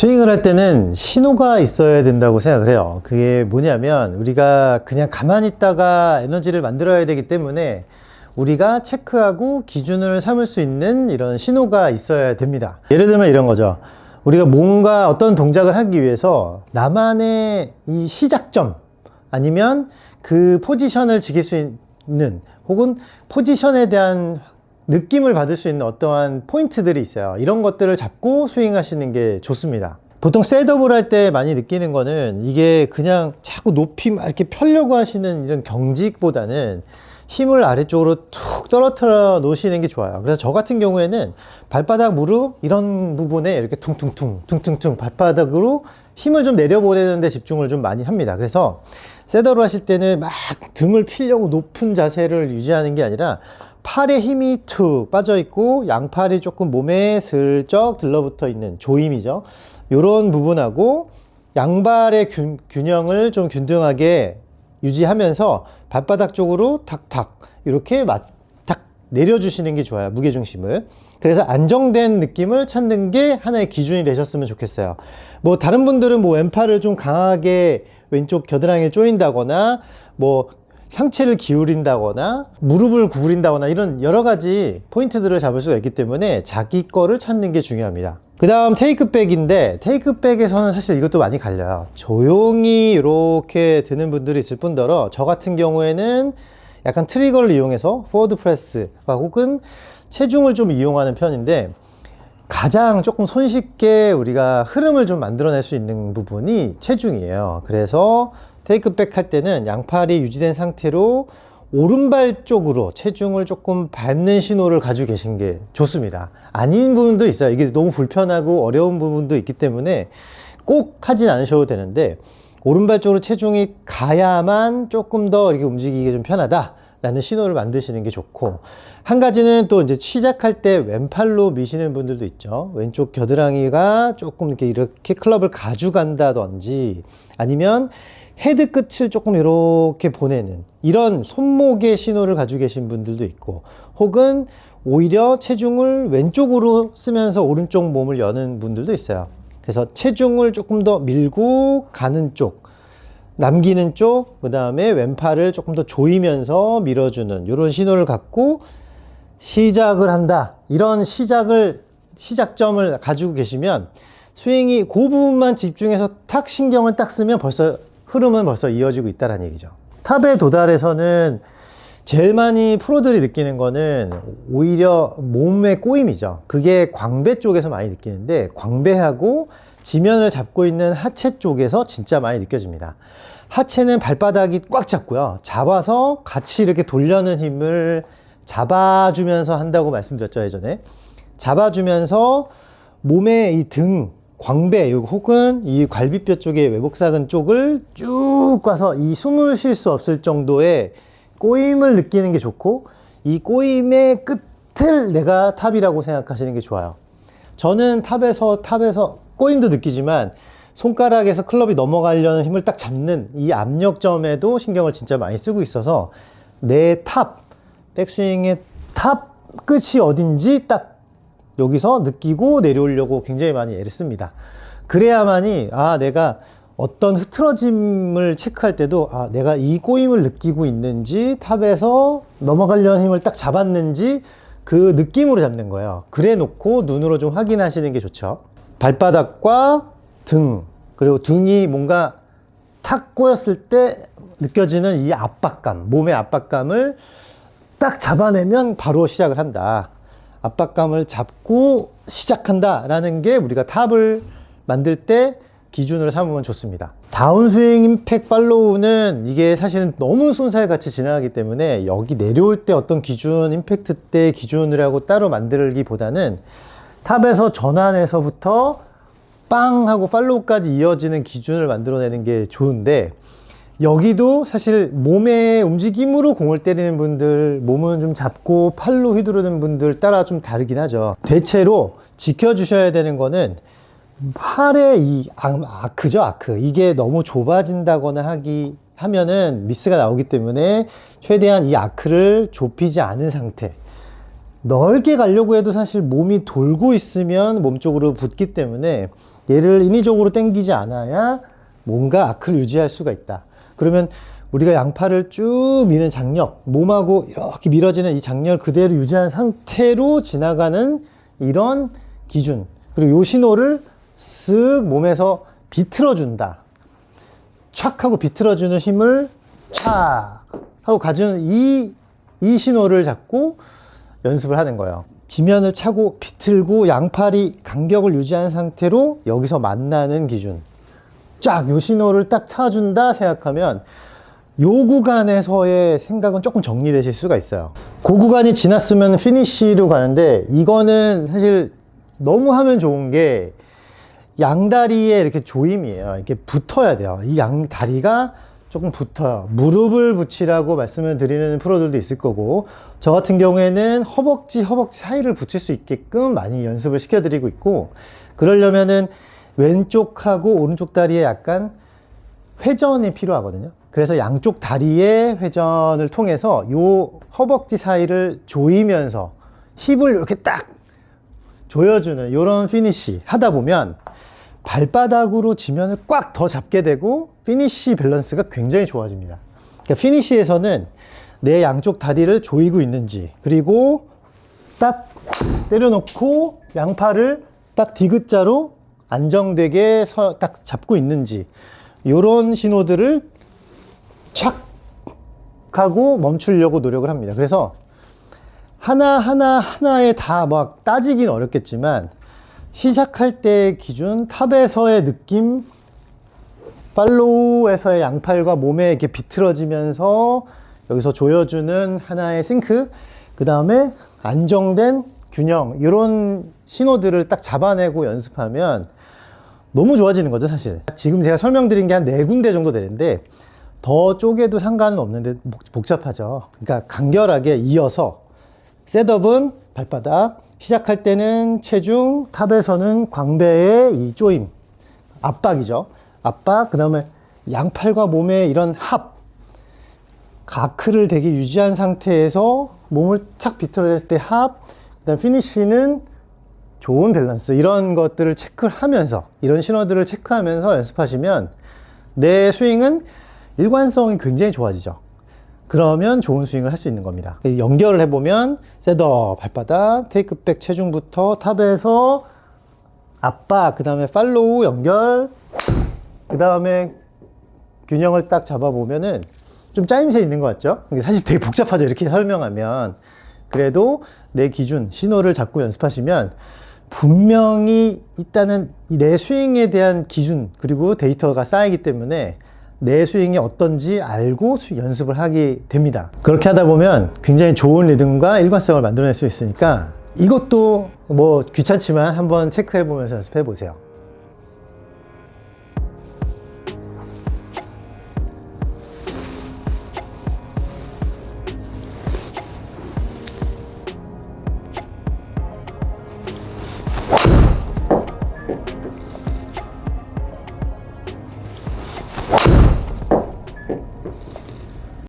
스윙을 할 때는 신호가 있어야 된다고 생각을 해요. 그게 뭐냐면 우리가 그냥 가만히 있다가 에너지를 만들어야 되기 때문에 우리가 체크하고 기준을 삼을 수 있는 이런 신호가 있어야 됩니다. 예를 들면 이런 거죠. 우리가 뭔가 어떤 동작을 하기 위해서 나만의 이 시작점 아니면 그 포지션을 지킬 수 있는 혹은 포지션에 대한 느낌을 받을 수 있는 어떠한 포인트들이 있어요. 이런 것들을 잡고 스윙 하시는 게 좋습니다. 보통 셋업을 할 때 많이 느끼는 거는 이게 그냥 자꾸 높이 막 이렇게 펴려고 하시는 이런 경직보다는 힘을 아래쪽으로 툭 떨어뜨려 놓으시는 게 좋아요. 그래서 저 같은 경우에는 발바닥, 무릎 이런 부분에 이렇게 퉁퉁퉁 발바닥으로 힘을 좀 내려보내는 데 집중을 좀 많이 합니다. 그래서 셋업을 하실 때는 막 등을 피려고 높은 자세를 유지하는 게 아니라 팔에 힘이 툭 빠져 있고 양팔이 조금 몸에 슬쩍 들러붙어 있는 조임이죠. 이런 부분하고 양발의 균형을 좀 균등하게 유지하면서 발바닥 쪽으로 탁탁 이렇게 탁 내려주시는 게 좋아요. 무게중심을. 그래서 안정된 느낌을 찾는 게 하나의 기준이 되셨으면 좋겠어요. 뭐 다른 분들은 뭐 왼팔을 좀 강하게 왼쪽 겨드랑이에 조인다거나 뭐 상체를 기울인다거나 무릎을 구부린다거나 이런 여러 가지 포인트들을 잡을 수가 있기 때문에 자기 거를 찾는 게 중요합니다. 그 다음 테이크백인데 테이크백에서는 사실 이것도 많이 갈려요. 조용히 이렇게 드는 분들이 있을 뿐더러 저 같은 경우에는 약간 트리거를 이용해서 포워드 프레스와 혹은 체중을 좀 이용하는 편인데 가장 조금 손쉽게 우리가 흐름을 좀 만들어낼 수 있는 부분이 체중이에요. 그래서 테이크백 할 때는 양팔이 유지된 상태로 오른발 쪽으로 체중을 조금 밟는 신호를 가지고 계신 게 좋습니다. 아닌 부분도 있어요. 이게 너무 불편하고 어려운 부분도 있기 때문에 꼭 하진 않으셔도 되는데 오른발 쪽으로 체중이 가야만 조금 더 이렇게 움직이기 좀 편하다 라는 신호를 만드시는 게 좋고, 한 가지는 또 이제 시작할 때 왼팔로 미시는 분들도 있죠. 왼쪽 겨드랑이가 조금 이렇게 클럽을 가져간다든지 아니면 헤드 끝을 조금 이렇게 보내는 이런 손목의 신호를 가지고 계신 분들도 있고, 혹은 오히려 체중을 왼쪽으로 쓰면서 오른쪽 몸을 여는 분들도 있어요. 그래서 체중을 조금 더 밀고 가는 쪽, 남기는 쪽, 그 다음에 왼팔을 조금 더 조이면서 밀어주는 이런 신호를 갖고 시작을 한다. 이런 시작점을 가지고 계시면 스윙이 그 부분만 집중해서 탁 신경을 딱 쓰면 벌써 흐름은 벌써 이어지고 있다는 얘기죠. 탑에 도달해서는 제일 많이 프로들이 느끼는 거는 오히려 몸의 꼬임이죠. 그게 광배 쪽에서 많이 느끼는데 광배하고 지면을 잡고 있는 하체 쪽에서 진짜 많이 느껴집니다. 하체는 발바닥이 꽉 잡고요. 잡아서 같이 이렇게 돌려는 힘을 잡아주면서 한다고 말씀드렸죠, 예전에. 잡아주면서 몸의 이 등, 광배 혹은 이 갈비뼈 쪽의 외복사근 쪽을 쭉 가서 이 숨을 쉴 수 없을 정도의 꼬임을 느끼는 게 좋고, 이 꼬임의 끝을 내가 탑이라고 생각하시는 게 좋아요. 저는 탑에서 꼬임도 느끼지만 손가락에서 클럽이 넘어가려는 힘을 딱 잡는 이 압력점에도 신경을 진짜 많이 쓰고 있어서 내 탑, 백스윙의 탑 끝이 어딘지 딱 여기서 느끼고 내려오려고 굉장히 많이 애를 씁니다. 그래야만이 내가 어떤 흐트러짐을 체크할 때도 내가 이 꼬임을 느끼고 있는지 탑에서 넘어가려는 힘을 딱 잡았는지 그 느낌으로 잡는 거예요. 그래 놓고 눈으로 좀 확인하시는 게 좋죠. 발바닥과 등, 그리고 등이 뭔가 탁 꼬였을 때 느껴지는 이 압박감, 몸의 압박감을 딱 잡아내면 바로 시작을 한다. 압박감을 잡고 시작한다 라는 게 우리가 탑을 만들 때 기준으로 삼으면 좋습니다. 다운스윙 임팩 팔로우는 이게 사실은 너무 쏜살같이 지나가기 때문에 여기 내려올 때 어떤 기준, 임팩트 때 기준을 하고 따로 만들기보다는 탑에서 전환해서부터 빵 하고 팔로우까지 이어지는 기준을 만들어내는 게 좋은데, 여기도 사실 몸의 움직임으로 공을 때리는 분들, 몸은 좀 잡고 팔로 휘두르는 분들 따라 좀 다르긴 하죠. 대체로 지켜주셔야 되는 거는 팔의 이 아크죠, 아크. 이게 너무 좁아진다거나 하면은 미스가 나오기 때문에 최대한 이 아크를 좁히지 않은 상태, 넓게 가려고 해도 사실 몸이 돌고 있으면 몸 쪽으로 붙기 때문에 얘를 인위적으로 당기지 않아야 뭔가 아크를 유지할 수가 있다. 그러면 우리가 양팔을 쭉 미는 장력, 몸하고 이렇게 밀어지는 이 장력 그대로 유지한 상태로 지나가는 이런 기준, 그리고 요 신호를 쓱 몸에서 비틀어준다. 촥 하고 비틀어주는 힘을 촥 하고 가주는 이 신호를 잡고 연습을 하는 거예요. 지면을 차고 비틀고 양팔이 간격을 유지한 상태로 여기서 만나는 기준. 쫙 요 신호를 딱 차준다 생각하면 요 구간에서의 생각은 조금 정리되실 수가 있어요. 그 구간이 지났으면 피니쉬로 가는데 이거는 사실 너무 하면 좋은 게 양다리에 이렇게 조임이에요. 이렇게 붙어야 돼요. 이 양다리가 조금 붙어요. 무릎을 붙이라고 말씀을 드리는 프로들도 있을 거고, 저 같은 경우에는 허벅지 사이를 붙일 수 있게끔 많이 연습을 시켜드리고 있고, 그러려면은 왼쪽하고 오른쪽 다리에 약간 회전이 필요하거든요. 그래서 양쪽 다리의 회전을 통해서 요 허벅지 사이를 조이면서 힙을 이렇게 딱 조여주는 이런 피니쉬 하다 보면 발바닥으로 지면을 꽉 더 잡게 되고 피니쉬 밸런스가 굉장히 좋아집니다. 그러니까 피니쉬에서는 내 양쪽 다리를 조이고 있는지, 그리고 딱 때려놓고 양팔을 딱 디귿자로 안정되게 딱 잡고 있는지, 이런 신호들을 착 하고 멈추려고 노력을 합니다. 그래서 하나에 다 막 따지긴 어렵겠지만, 시작할 때 기준, 탑에서의 느낌, 팔로우에서의 양팔과 몸에 이렇게 비틀어지면서 여기서 조여주는 하나의 싱크, 그 다음에 안정된 균형, 이런 신호들을 딱 잡아내고 연습하면 너무 좋아지는 거죠, 사실. 지금 제가 설명드린 게 한 4군데 정도 되는데 더 쪼개도 상관은 없는데 복잡하죠. 그러니까 간결하게 이어서 셋업은 발바닥, 시작할 때는 체중, 탑에서는 광배의 이 조임, 압박이죠. 압박, 그 다음에 양팔과 몸의 이런 합, 가크를 되게 유지한 상태에서 몸을 착 비틀어냈을 때 합, 그 다음 피니쉬는 좋은 밸런스, 이런 것들을 체크를 하면서, 이런 신호들을 체크하면서 연습하시면 내 스윙은 일관성이 굉장히 좋아지죠. 그러면 좋은 스윙을 할 수 있는 겁니다. 연결을 해보면 셋업, 발바닥, 테이크백 체중부터 탑에서 압박, 그 다음에 팔로우 연결, 그 다음에 균형을 딱 잡아보면은 좀 짜임새 있는 것 같죠? 사실 되게 복잡하죠, 이렇게 설명하면. 그래도 내 기준, 신호를 잡고 연습하시면 분명히 일단은 내 스윙에 대한 기준, 그리고 데이터가 쌓이기 때문에 내 스윙이 어떤지 알고 연습을 하게 됩니다. 그렇게 하다 보면 굉장히 좋은 리듬과 일관성을 만들어낼 수 있으니까 이것도 뭐 귀찮지만 한번 체크해 보면서 연습해 보세요.